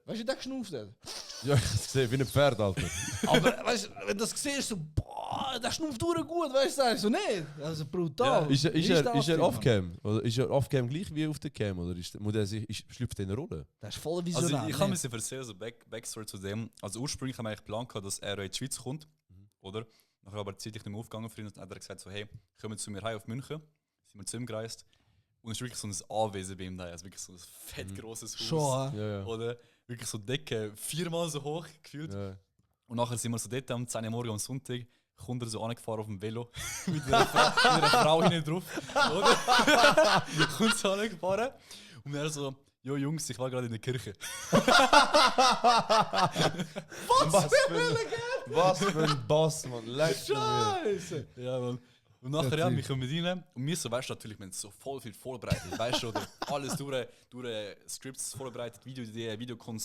Weißt du, der geschnauft hat? Ja, ich sehe wie ein Pferd, Alter. Aber weißt du, wenn du das siehst, so, boah, der schnauft gut, weißt du, so nicht. Also brutal. Ist er Mann? off-cam? Oder ist er off-cam gleich wie auf der Cam? Oder schlüpft er in eine Rolle? Der ist voll Also visionär. ich kann mir erzählen, so Backstory zu dem. Also ursprünglich haben wir eigentlich geplant, dass er in die Schweiz kommt, oder? Nachher aber zeitlich nicht mehr aufgegangen für ihn und dann hat er gesagt so, hey, komm zu mir heim auf München. Sind wir zu ihm gereist. Und es ist wirklich so ein Anwesen bei ihm da, also wirklich so ein fett grosses Haus. Schon, Ja. Oder wirklich so Decke, 4-mal so hoch gefühlt. Ja. Und nachher sind wir so dort am 10 Uhr morgen am Sonntag, kommt er so angefahren auf dem Velo mit einer Frau hinten drauf. Oder? Kommt so angefahren. Und er so, jo Jungs, ich war gerade in der Kirche. Was für ein Boss, man. Scheiße. Ja, Mann. Und nachher, ja, wir kommen rein. Und wir so, weißt du, natürlich, wir haben so voll viel vorbereitet. Weißt du, oder alles durch Scripts vorbereitet, Videoideen, Videokonzepte.